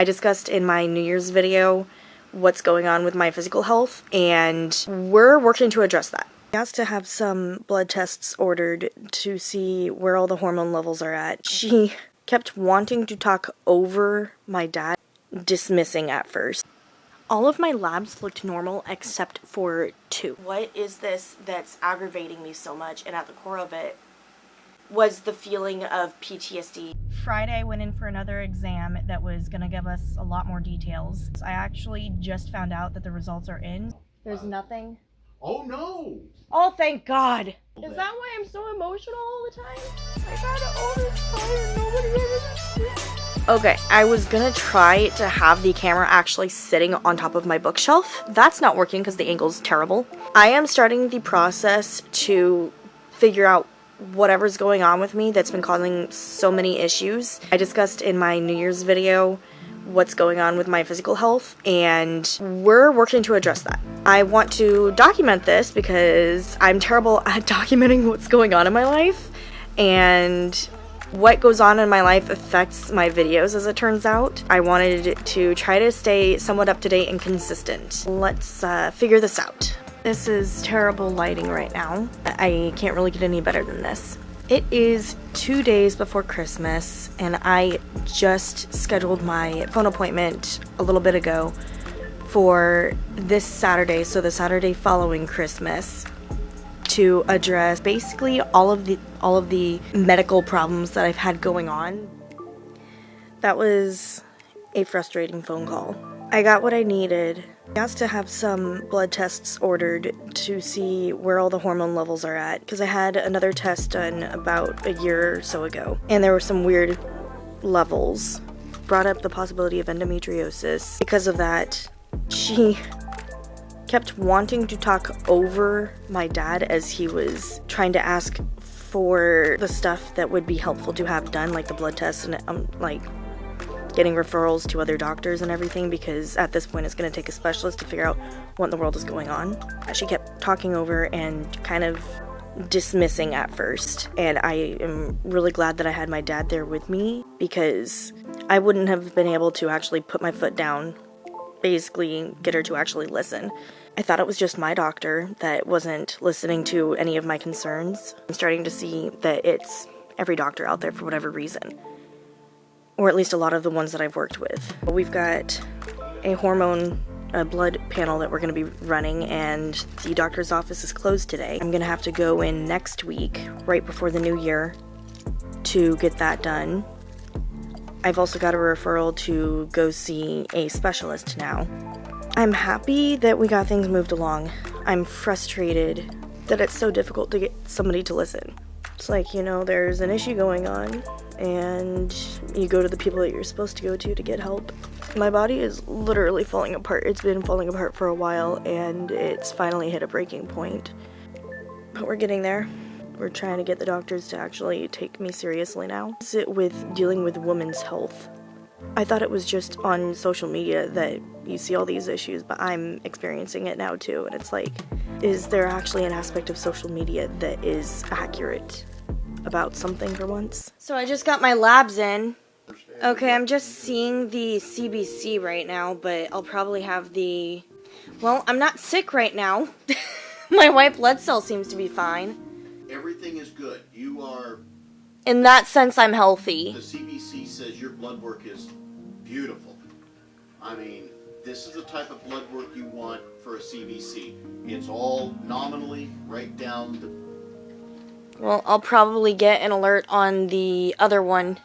I discussed in my New Year's video what's going on with my physical health, and we're working to address that. I asked to have some blood tests ordered to see where all the hormone levels are at. She kept wanting to talk over my dad, dismissing at first. All of my labs looked normal except for 2. What is this that's aggravating me so much? And at the core of it was the feeling of PTSD. Friday I went in for another exam that was going to give us a lot more details. I actually just found out that the results are in. There's nothing. Oh no! Oh, thank God! Is that why I'm so emotional all the time? I got all this time and nobody ever. Okay, I was gonna try to have the camera actually sitting on top of my bookshelf. That's not working because the angle's terrible. I am starting the process to figure out whatever's going on with me that's been causing so many issues. I discussed in my New Year's video what's going on with my physical health, and we're working to address that. I want to document this because I'm terrible at documenting what's going on in my life, and what goes on in my life affects my videos, as it turns out. I wanted to try to stay somewhat up to date and consistent. Let's figure this out. This is terrible lighting right now. I can't really get any better than this. It is 2 days before Christmas, and I just scheduled my phone appointment a little bit ago for this Saturday, so the Saturday following Christmas, to address basically all of the medical problems that I've had going on. That was a frustrating phone call. I got what I needed. I asked to have some blood tests ordered to see where all the hormone levels are at, because I had another test done about a year or so ago, and there were some weird levels. Brought up the possibility of endometriosis. Because of that, she kept wanting to talk over my dad as he was trying to ask for the stuff that would be helpful to have done, like the blood tests and like getting referrals to other doctors and everything, because at this point it's going to take a specialist to figure out what in the world is going on. She kept talking over and kind of dismissing at first, and I am really glad that I had my dad there with me, because I wouldn't have been able to actually put my foot down, basically get her to actually listen. I thought it was just my doctor that wasn't listening to any of my concerns. I'm starting to see that it's every doctor out there for whatever reason. Or at least a lot of the ones that I've worked with. We've got a blood panel that we're going to be running, and the doctor's office is closed today. I'm going to have to go in next week, right before the new year, to get that done. I've also got a referral to go see a specialist now. I'm happy that we got things moved along. I'm frustrated that it's so difficult to get somebody to listen. It's like, you know, there's an issue going on, and you go to the people that you're supposed to go to get help. My body is literally falling apart. It's been falling apart for a while, and it's finally hit a breaking point. But we're getting there. We're trying to get the doctors to actually take me seriously now. With dealing with women's health, I thought it was just on social media that you see all these issues, but I'm experiencing it now too, and it's like, is there actually an aspect of social media that is accurate about something for once? So I just got my labs in. Okay, I'm just seeing the CBC right now, but I'll probably have the... Well, I'm not sick right now. My white blood cell seems to be fine. Everything is good. You are... In that sense, I'm healthy. The CBC says your blood work is beautiful. I mean, this is the type of blood work you want for a CBC. It's all nominally right down the... Well, I'll probably get an alert on the other one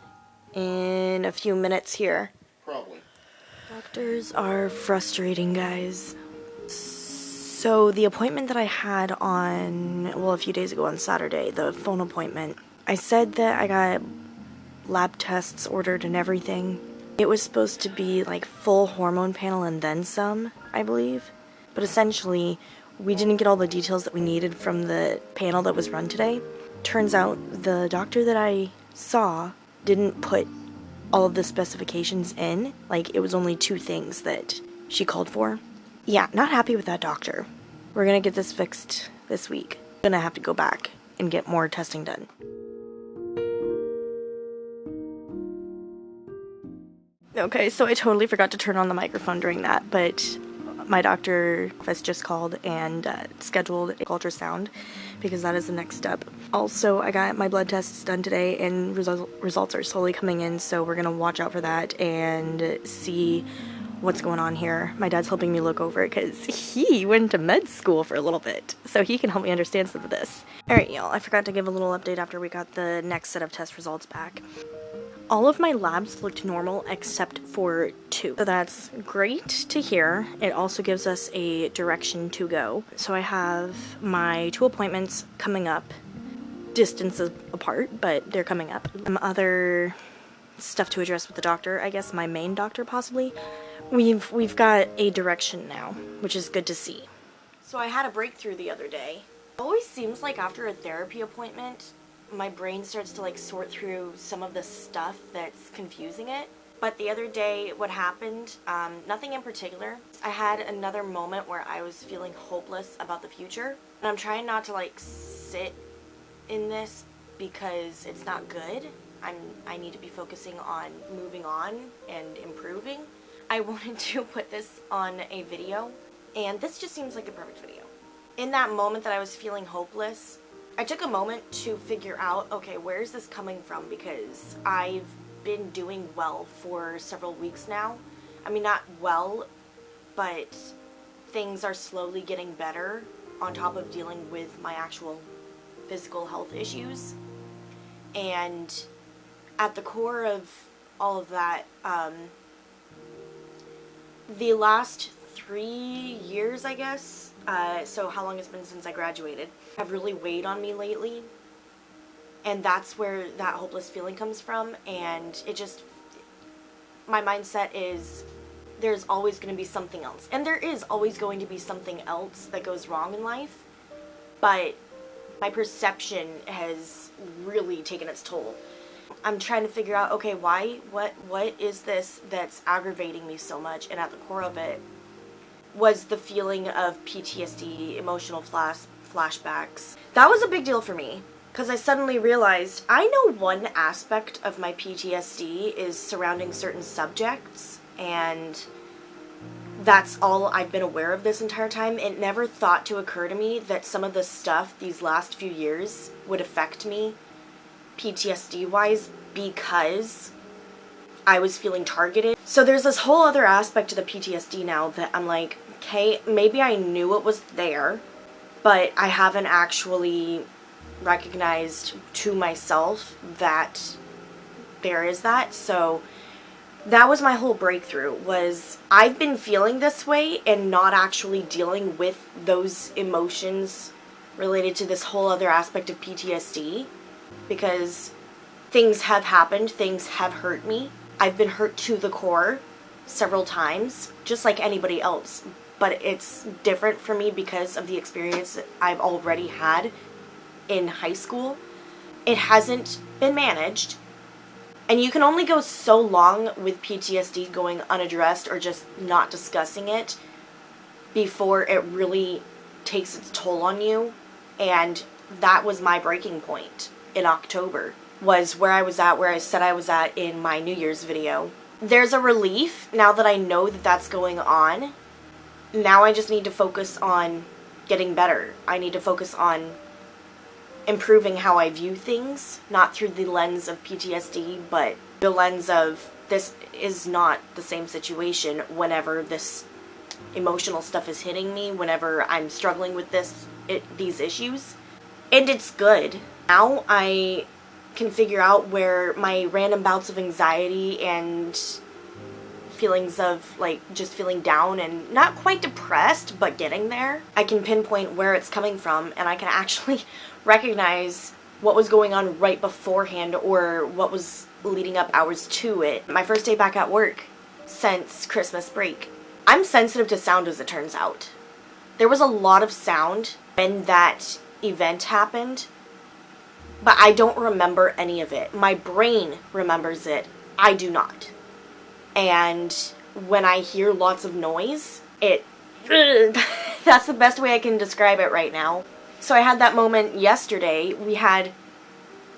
in a few minutes here. Probably. Doctors are frustrating, guys. So the appointment that I had on, well, a few days ago on Saturday, the phone appointment, I said that I got lab tests ordered and everything. It was supposed to be like full hormone panel and then some, I believe. But essentially, we didn't get all the details that we needed from the panel that was run today. Turns out the doctor that I saw didn't put all of the specifications in. Like, it was only 2 things that she called for. Yeah, not happy with that doctor. We're gonna get this fixed this week. Gonna have to go back and get more testing done. Okay, so I totally forgot to turn on the microphone during that, but my doctor has just called and scheduled an ultrasound because that is the next step. Also, I got my blood tests done today and results are slowly coming in, so we're gonna watch out for that and see what's going on here. My dad's helping me look over it because he went to med school for a little bit, so he can help me understand some of this. Alright, y'all, I forgot to give a little update after we got the next set of test results back. All of my labs looked normal except for 2. So that's great to hear. It also gives us a direction to go. So I have my 2 appointments coming up, distances apart, but they're coming up. Some other stuff to address with the doctor, I guess my main doctor possibly. We've got a direction now, which is good to see. So I had a breakthrough the other day. It always seems like after a therapy appointment, my brain starts to like sort through some of the stuff that's confusing it. But the other day, what happened, nothing in particular. I had another moment where I was feeling hopeless about the future. And I'm trying not to like sit in this because it's not good. I need to be focusing on moving on and improving. I wanted to put this on a video, and this just seems like the perfect video. In that moment that I was feeling hopeless, I took a moment to figure out, okay, where is this coming from? Because I've been doing well for several weeks now. I mean, not well, but things are slowly getting better on top of dealing with my actual physical health issues. And at the core of all of that, the last 3 years, I guess, so how long it's been since I graduated, have really weighed on me lately. And that's where that hopeless feeling comes from. And it just, my mindset is there's always going to be something else. And there is always going to be something else that goes wrong in life. But my perception has really taken its toll. I'm trying to figure out, okay, why, what is this that's aggravating me so much? And at the core of it was the feeling of PTSD, emotional flashbacks. That was a big deal for me, because I suddenly realized I know one aspect of my PTSD is surrounding certain subjects, and that's all I've been aware of this entire time. It never thought to occur to me that some of the stuff these last few years would affect me PTSD-wise because I was feeling targeted. So there's this whole other aspect to the PTSD now that I'm like, okay, maybe I knew it was there, but I haven't actually recognized to myself that there is that. So that was my whole breakthrough, was I've been feeling this way and not actually dealing with those emotions related to this whole other aspect of PTSD. Because things have happened, things have hurt me. I've been hurt to the core several times, just like anybody else. But it's different for me because of the experience I've already had in high school. It hasn't been managed. And you can only go so long with PTSD going unaddressed or just not discussing it before it really takes its toll on you. And that was my breaking point. In October was where I was at, where I said I was at in my New Year's video. There's a relief now that I know that that's going on. Now I just need to focus on getting better. I need to focus on improving how I view things, not through the lens of PTSD, but the lens of this is not the same situation whenever this emotional stuff is hitting me, whenever I'm struggling with these issues. And it's good. Now I can figure out where my random bouts of anxiety and feelings of like just feeling down and not quite depressed, but getting there. I can pinpoint where it's coming from, and I can actually recognize what was going on right beforehand or what was leading up hours to it. My first day back at work since Christmas break. I'm sensitive to sound, as it turns out. There was a lot of sound when that event happened, but I don't remember any of it. My brain remembers it. I do not. And when I hear lots of noise, that's the best way I can describe it right now. So I had that moment yesterday. We had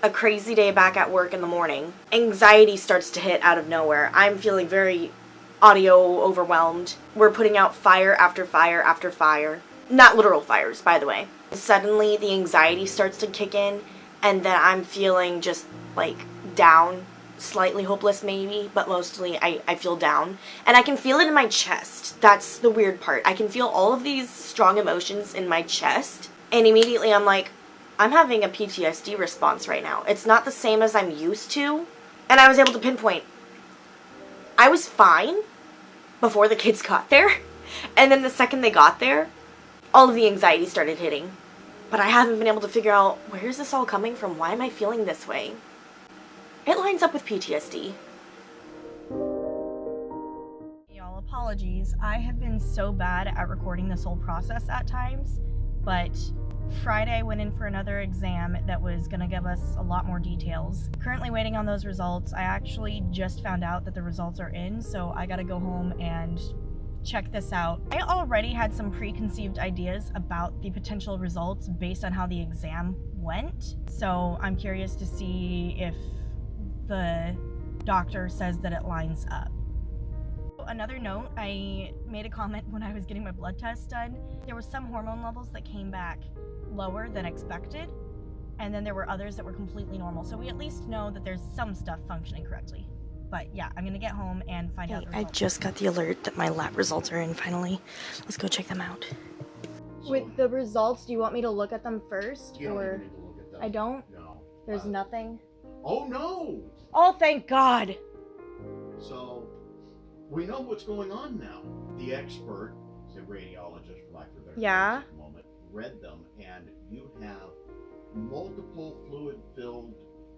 A crazy day back at work in the morning. Anxiety starts to hit out of nowhere. I'm feeling very audio overwhelmed. We're putting out fire after fire after fire. Not literal fires, by the way. Suddenly the anxiety starts to kick in, and then I'm feeling just like down, slightly hopeless maybe, but mostly I feel down. And I can feel it in my chest. That's the weird part. I can feel all of these strong emotions in my chest, and immediately I'm like, I'm having a PTSD response right now. It's not the same as I'm used to. And I was able to pinpoint, I was fine before the kids got there. And then the second they got there, all of the anxiety started hitting. But I haven't been able to figure out, where is this all coming from? Why am I feeling this way? It lines up with PTSD. Y'all, apologies. I have been so bad at recording this whole process at times, but Friday went in for another exam that was going to give us a lot more details. Currently waiting on those results. I actually just found out that the results are in, so I gotta go home and check this out. I already had some preconceived ideas about the potential results based on how the exam went, so I'm curious to see if the doctor says that it lines up. Another note, I made a comment when I was getting my blood test done. There were some hormone levels that came back lower than expected, and then there were others that were completely normal. So we at least know that there's some stuff functioning correctly. But yeah, I'm gonna get home and find out the results. I just got the alert that my lab results are in finally. Let's go check them out. With the results, do you want me to look at them first? You don't or even need to look at them. I don't? No. There's nothing? Oh no! Oh, thank God! So, we know what's going on now. The expert, the radiologist, for lack of a better Yeah. term at the moment, read them, and you have multiple fluid-filled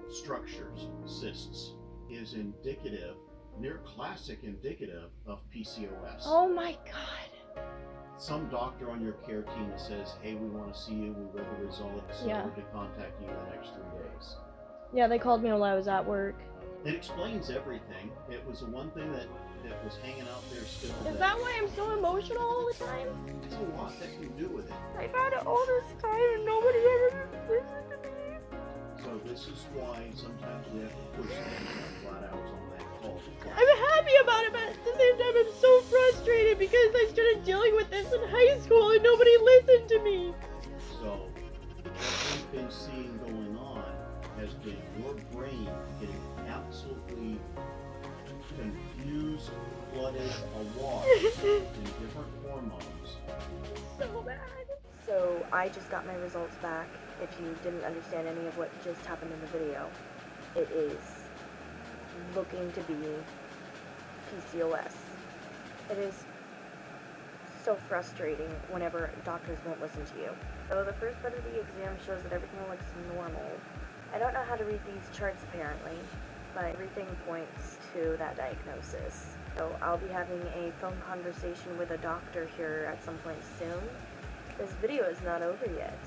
structures, cysts, is indicative, near classic indicative of PCOS. Oh my God. Some doctor on your care team that says, hey, we want to see you, we read the results, Yeah. we're to contact you in the next 3 days. Yeah, they called me while I was at work. It explains everything. It was the one thing that was hanging out there still. Is that why I'm so emotional all the time? It's a lot that can do with it. I've had it all this time and nobody ever listened to me. So this is why sometimes we have to push things flat out on that call. I'm happy about it, but at the same time I'm so frustrated because I started dealing with this in high school and nobody listened to me. So what we've been seeing going on has been your brain getting absolutely confused, flooded, awash in different hormones. So bad. So I just got my results back. If you didn't understand any of what just happened in the video, it is looking to be PCOS. It is so frustrating whenever doctors won't listen to you. So the first part of the exam shows that everything looks normal. I don't know how to read these charts apparently, but everything points to that diagnosis. So I'll be having a phone conversation with a doctor here at some point soon. This video is not over yet.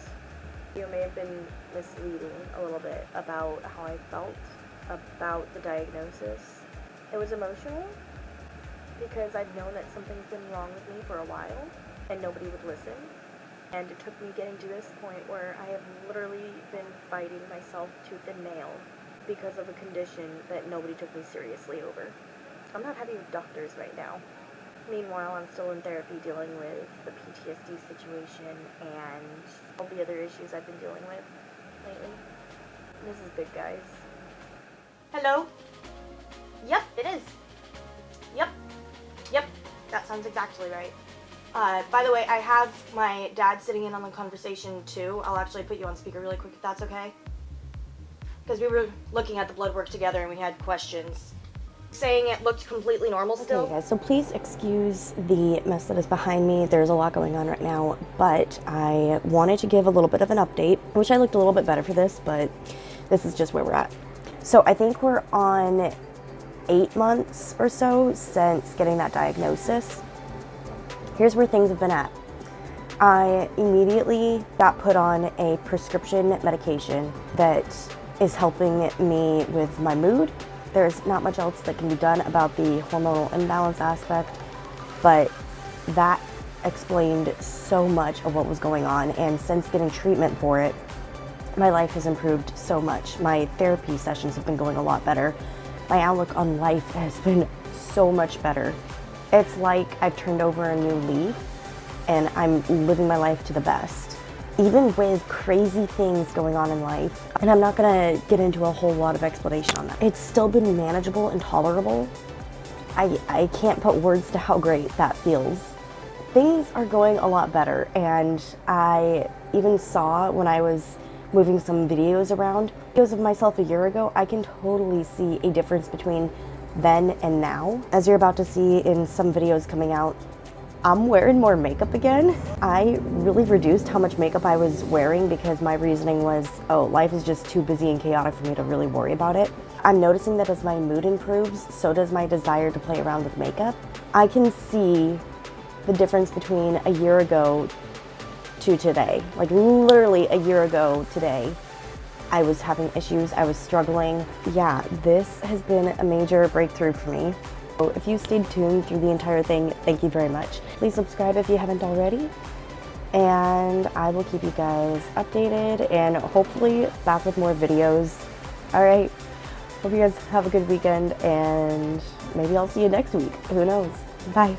You may have been misleading a little bit about how I felt about the diagnosis. It was emotional because I've known that something's been wrong with me for a while and nobody would listen. And it took me getting to this point where I have literally been fighting myself tooth and nail because of a condition that nobody took me seriously over. I'm not happy with doctors right now. Meanwhile, I'm still in therapy dealing with the PTSD situation and all the other issues I've been dealing with lately. This is big, guys. Hello? Yep, it is. Yep, that sounds exactly right. By the way, I have my dad sitting in on the conversation too. I'll actually put you on speaker really quick if that's okay. Because we were looking at the blood work together and we had questions. Saying it looked completely normal still. Okay guys, so please excuse the mess that is behind me. There's a lot going on right now, but I wanted to give a little bit of an update. I wish I looked a little bit better for this, but this is just where we're at. So I think we're on 8 months or so since getting that diagnosis. Here's where things have been at. I immediately got put on a prescription medication that is helping me with my mood. There's not much else that can be done about the hormonal imbalance aspect, but that explained so much of what was going on. And since getting treatment for it, My life has improved so much. My therapy sessions have been going a lot better. My outlook on life has been so much better. It's like I've turned over a new leaf and I'm living my life to the best. Even with crazy things going on in life, and I'm not gonna get into a whole lot of explanation on that. It's still been manageable and tolerable. I can't put words to how great that feels. Things are going a lot better, and I even saw when I was moving some videos around, videos of myself a year ago, I can totally see a difference between then and now. As you're about to see in some videos coming out, I'm wearing more makeup again. I really reduced how much makeup I was wearing because my reasoning was, oh, life is just too busy and chaotic for me to really worry about it. I'm noticing that as my mood improves, so does my desire to play around with makeup. I can see the difference between a year ago to today. Like literally a year ago today, I was having issues, I was struggling. Yeah, this has been a major breakthrough for me. So if you stayed tuned through the entire thing, thank you very much. Please subscribe if you haven't already. And I will keep you guys updated and hopefully back with more videos. All right, hope you guys have a good weekend and maybe I'll see you next week. Who knows? Bye.